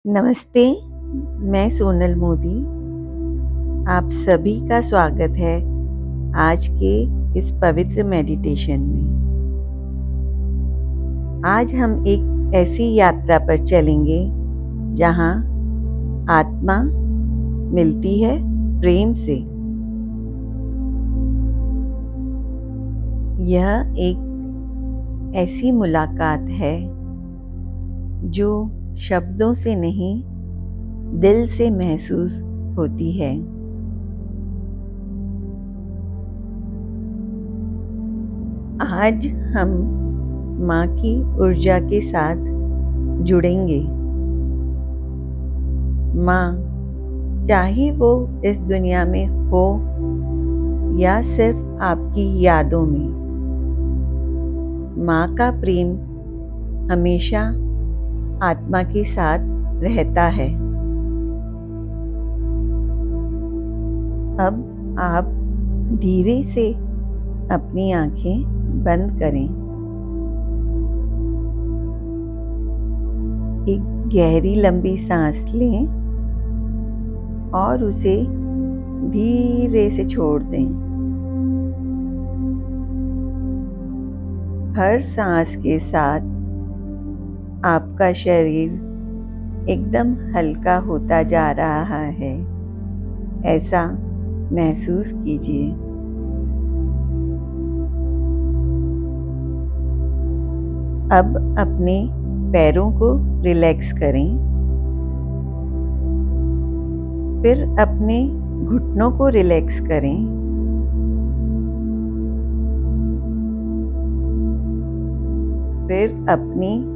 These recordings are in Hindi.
नमस्ते, मैं सोनल मोदी। आप सभी का स्वागत है आज के इस पवित्र मेडिटेशन में। आज हम एक ऐसी यात्रा पर चलेंगे जहाँ आत्मा मिलती है प्रेम से। यह एक ऐसी मुलाकात है जो शब्दों से नहीं, दिल से महसूस होती है। आज हम माँ की ऊर्जा के साथ जुड़ेंगे। माँ, चाहे वो इस दुनिया में हो या सिर्फ आपकी यादों में, माँ का प्रेम हमेशा आत्मा के साथ रहता है। अब आप धीरे से अपनी आंखें बंद करें। एक गहरी लंबी सांस लें और उसे धीरे से छोड़ दें। हर सांस के साथ आपका शरीर एकदम हल्का होता जा रहा है, ऐसा महसूस कीजिए। अब अपने पैरों को रिलैक्स करें, फिर अपने घुटनों को रिलैक्स करें, फिर अपनी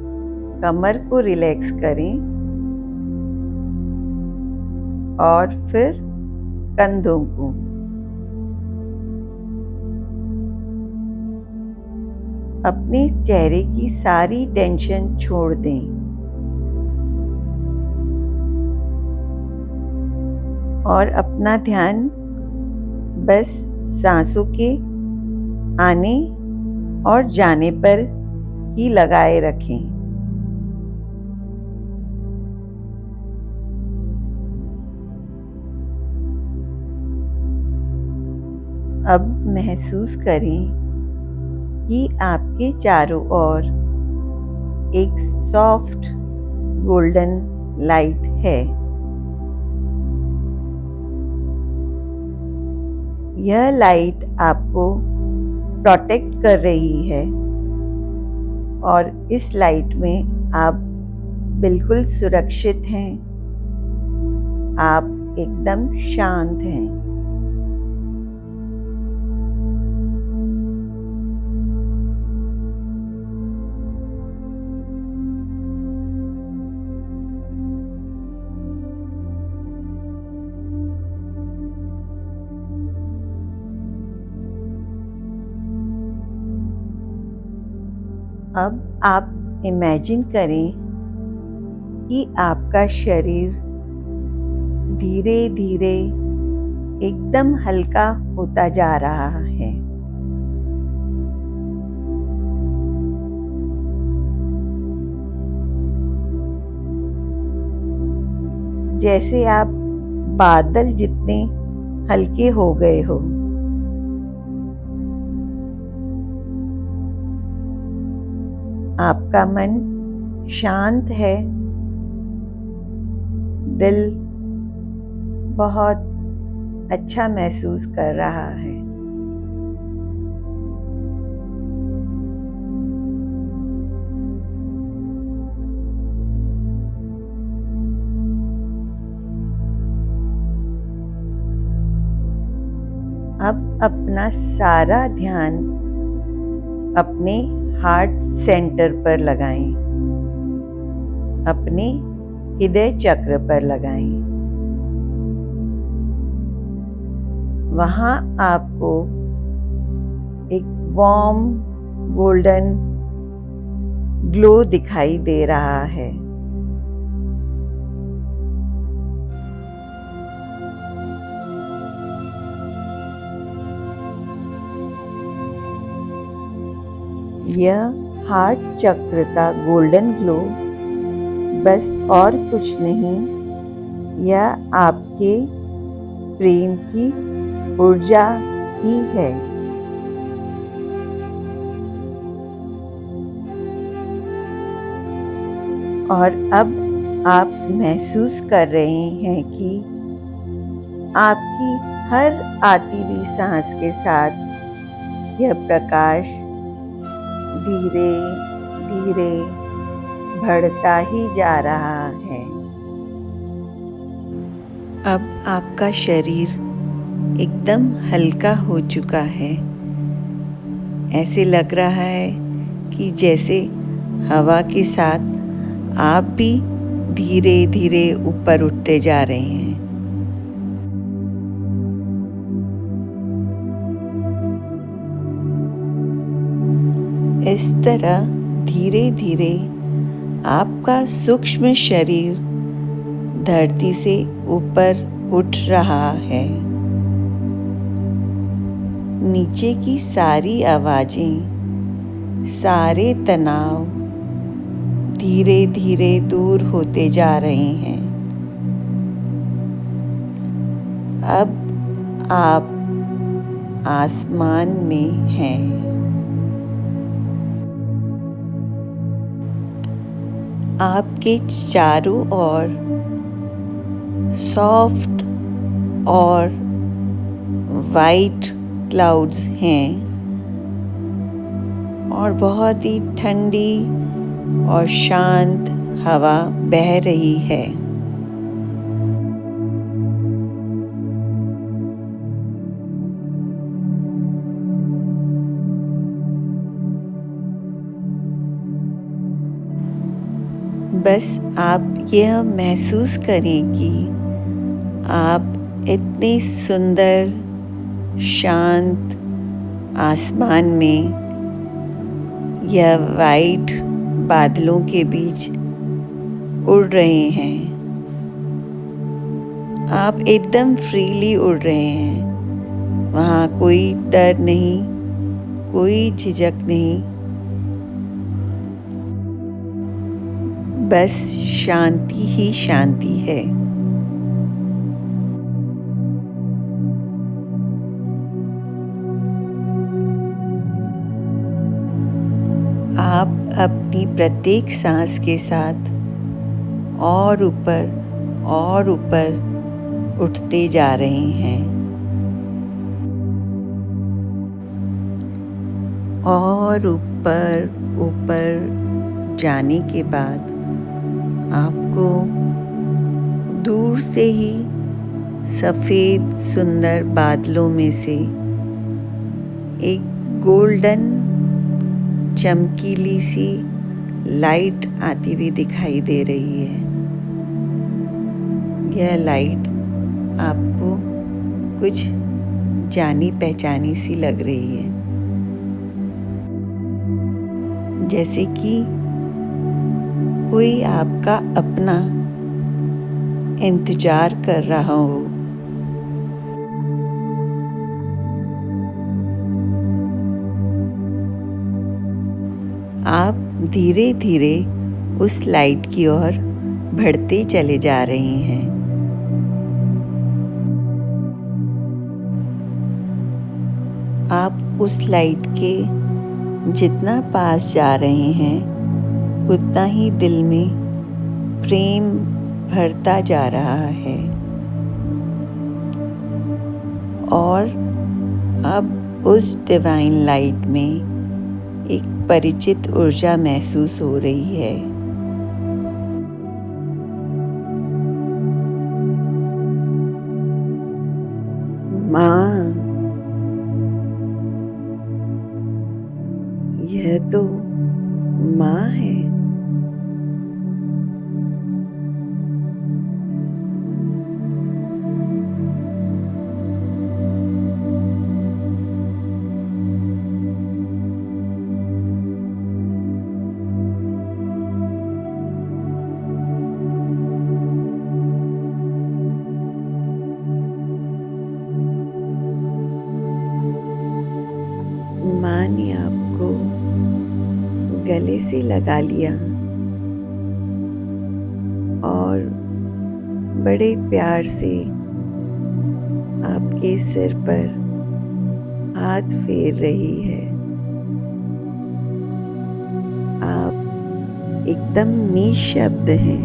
कमर को रिलैक्स करें और फिर कंधों को। अपने चेहरे की सारी टेंशन छोड़ दें और अपना ध्यान बस सांसों के आने और जाने पर ही लगाए रखें। अब महसूस करें कि आपके चारों ओर एक सॉफ्ट गोल्डन लाइट है। यह लाइट आपको प्रोटेक्ट कर रही है और इस लाइट में आप बिल्कुल सुरक्षित हैं। आप एकदम शांत हैं। अब आप इमेजिन करें कि आपका शरीर धीरे धीरे एकदम हल्का होता जा रहा है। जैसे आप बादल जितने हल्के हो गए हो। आपका मन शांत है, दिल बहुत अच्छा महसूस कर रहा है। अब अपना सारा ध्यान अपने हार्ट सेंटर पर लगाएं, अपने हृदय चक्र पर लगाएं। वहाँ आपको एक वार्म गोल्डन ग्लो दिखाई दे रहा है। यह हार्ट चक्र का गोल्डन ग्लो बस और कुछ नहीं, यह आपके प्रेम की ऊर्जा ही है। और अब आप महसूस कर रहे हैं कि आपकी हर आती हुई सांस के साथ यह प्रकाश धीरे धीरे बढ़ता ही जा रहा है। अब आपका शरीर एकदम हल्का हो चुका है। ऐसे लग रहा है कि जैसे हवा के साथ आप भी धीरे धीरे ऊपर उठते जा रहे हैं। इस तरह धीरे धीरे आपका सूक्ष्म शरीर धरती से ऊपर उठ रहा है। नीचे की सारी आवाजें, सारे तनाव धीरे धीरे दूर होते जा रहे हैं। अब आप आसमान में हैं। आपके चारों ओर सॉफ्ट और वाइट क्लाउड्स हैं और बहुत ही ठंडी और शांत हवा बह रही है। बस आप यह महसूस करें कि आप इतने सुंदर शांत आसमान में या वाइट बादलों के बीच उड़ रहे हैं। आप एकदम फ्रीली उड़ रहे हैं। वहाँ कोई डर नहीं, कोई झिझक नहीं, बस शांति ही शांति है। आप अपनी प्रत्येक सांस के साथ और ऊपर उठते जा रहे हैं और ऊपर जाने के बाद आपको दूर से ही सफ़ेद सुंदर बादलों में से एक गोल्डन चमकीली सी लाइट आती हुई दिखाई दे रही है। यह लाइट आपको कुछ जानी पहचानी सी लग रही है, जैसे कि कोई आपका अपना इंतजार कर रहा हो। आप धीरे धीरे उस लाइट की ओर बढ़ते चले जा रहे हैं। आप उस लाइट के जितना पास जा रहे हैं उतना ही दिल में प्रेम भरता जा रहा है और अब उस डिवाइन लाइट में एक परिचित ऊर्जा महसूस हो रही है। माँ, यह तो माँ है। माँ ने आपको गले से लगा लिया बड़े प्यार से आपके सिर पर हाथ फेर रही है। आप एकदम निःशब्द हैं।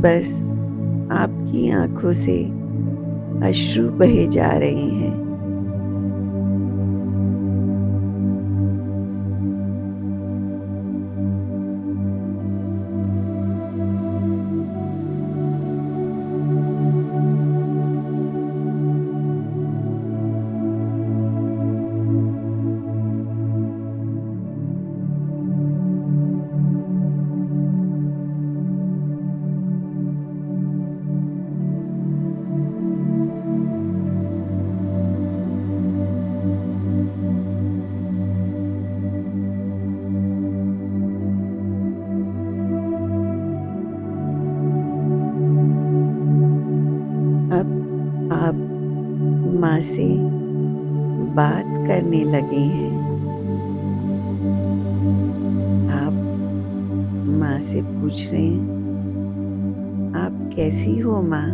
बस आपकी आंखों से अश्रु बहे जा रहे हैं। अब आप माँ से बात करने लगे हैं। आप माँ से पूछ रहे हैं, आप कैसी हो माँ?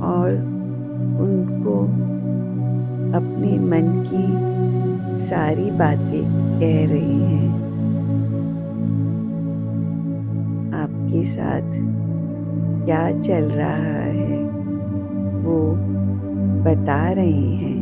और उनको अपने मन की सारी बातें कह रहे हैं। आपके साथ क्या चल रहा है वो बता रहे हैं।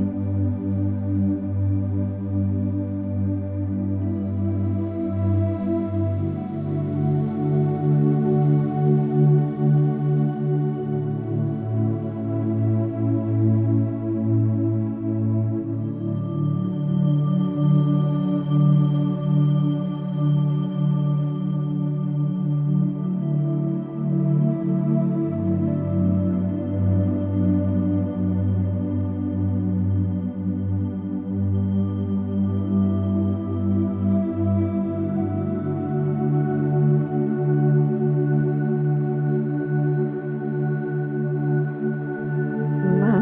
माँ,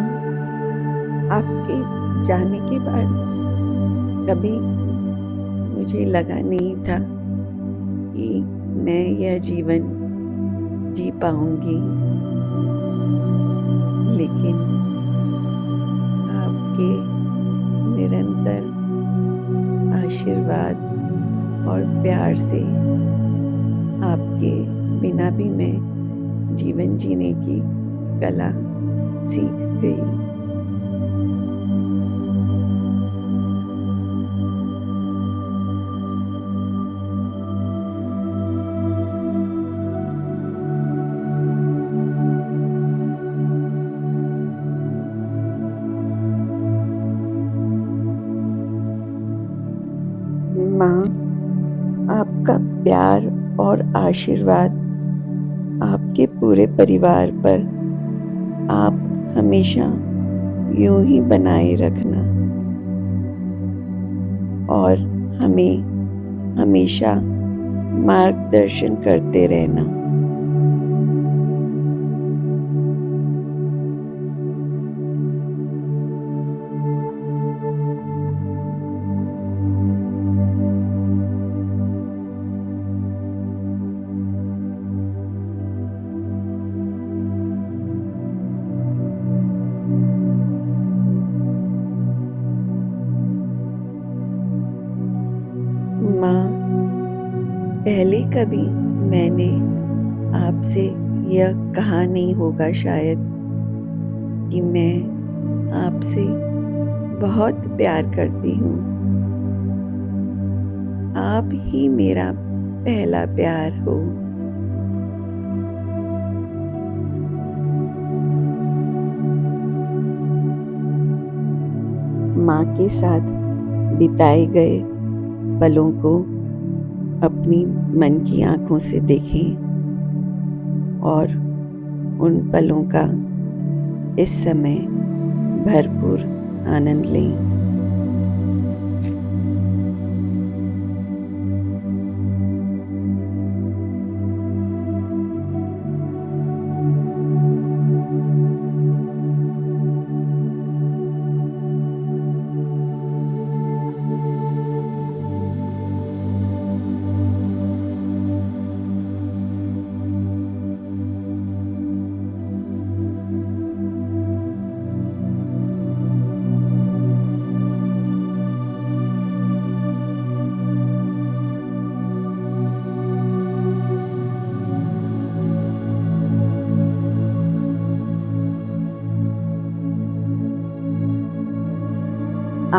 आपके जाने के बाद कभी मुझे लगा नहीं था कि मैं यह जीवन जी पाऊंगी, लेकिन आपके निरंतर आशीर्वाद और प्यार से आपके बिना भी मैं जीवन जीने की कला सीख गई। माँ, आपका प्यार और आशीर्वाद आपके पूरे परिवार पर आप हमेशा यूं ही बनाए रखना और हमें हमेशा मार्गदर्शन करते रहना। माँ, पहले कभी मैंने आपसे यह कहा नहीं होगा शायद कि मैं आपसे बहुत प्यार करती हूँ। आप ही मेरा पहला प्यार हो। माँ के साथ बिताए गए पलों को अपनी मन की आँखों से देखें और उन पलों का इस समय भरपूर आनंद लें।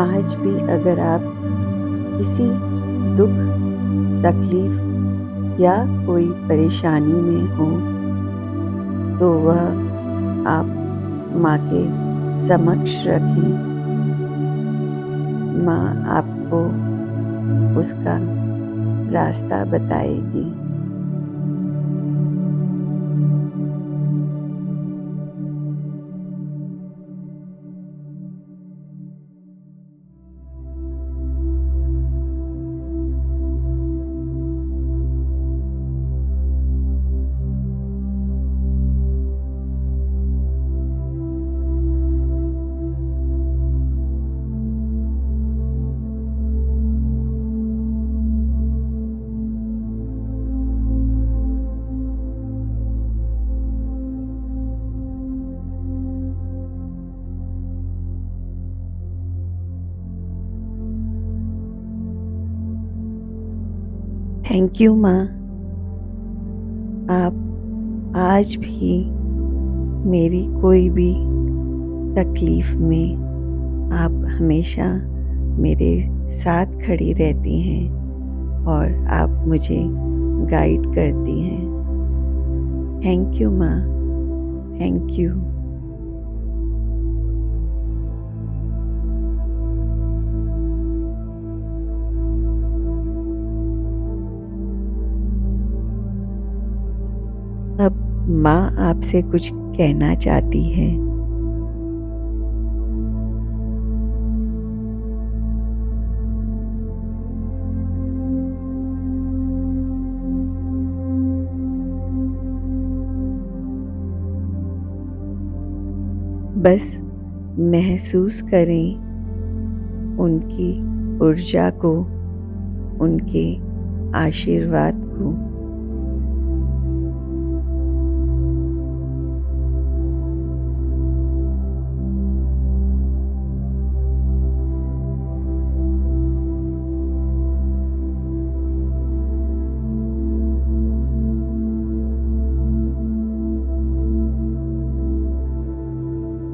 आज भी अगर आप किसी दुख, तकलीफ या कोई परेशानी में हो तो वह आप माँ के समक्ष रखें। माँ आपको उसका रास्ता बताएगी। थैंक यू माँ। आप आज भी मेरी कोई भी तकलीफ़ में आप हमेशा मेरे साथ खड़ी रहती हैं और आप मुझे गाइड करती हैं। थैंक यू माँ, थैंक यू। अब माँ आपसे कुछ कहना चाहती है। बस महसूस करें उनकी ऊर्जा को, उनके आशीर्वाद को।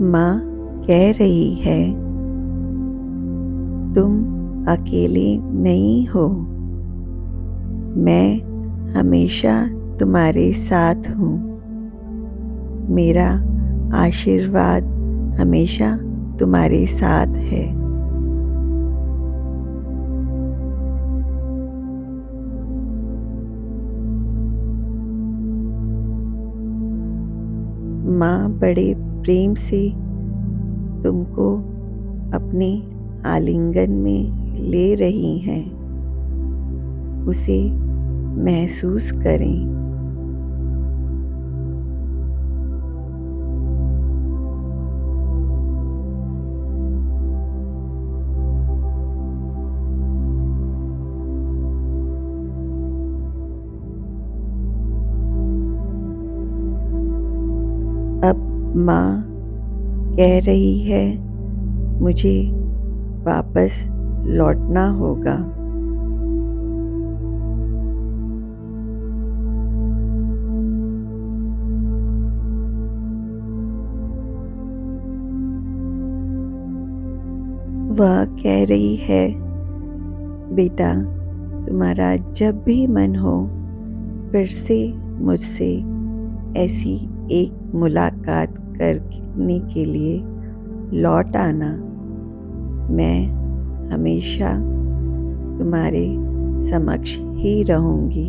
माँ कह रही है, तुम अकेले नहीं हो। मैं हमेशा तुम्हारे साथ हूँ। मेरा आशीर्वाद हमेशा तुम्हारे साथ है। माँ बड़े प्रेम से तुमको अपने आलिंगन में ले रही हैं। उसे महसूस करें। अब माँ कह रही है, मुझे वापस लौटना होगा। वह कह रही है, बेटा तुम्हारा जब भी मन हो फिर से मुझसे ऐसी एक मुलाकात करने के लिए लौट आना। मैं हमेशा तुम्हारे समक्ष ही रहूँगी।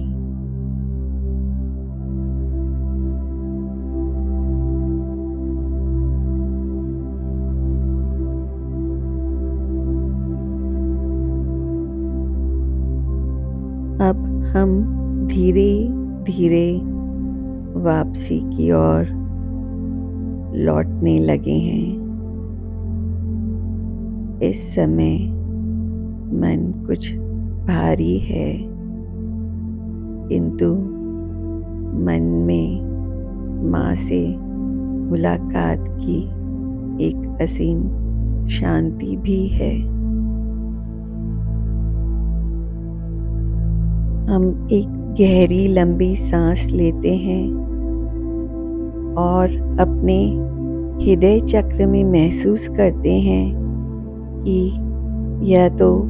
अब हम धीरे धीरे वापसी की ओर लौटने लगे हैं। इस समय मन कुछ भारी है, किंतु मन में माँ से मुलाकात की एक असीम शांति भी है। हम एक गहरी लंबी सांस लेते हैं और अपने हृदय चक्र में महसूस करते हैं कि यह तो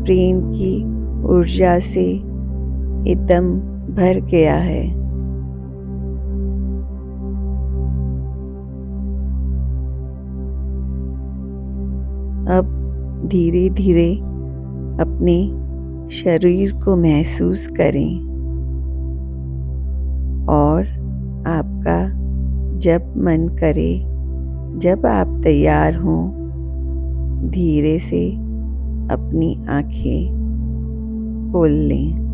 प्रेम की ऊर्जा से एकदम भर गया है। अब धीरे धीरे अपने शरीर को महसूस करें और आपका जब मन करे, जब आप तैयार हों, धीरे से अपनी आँखें खोल लें।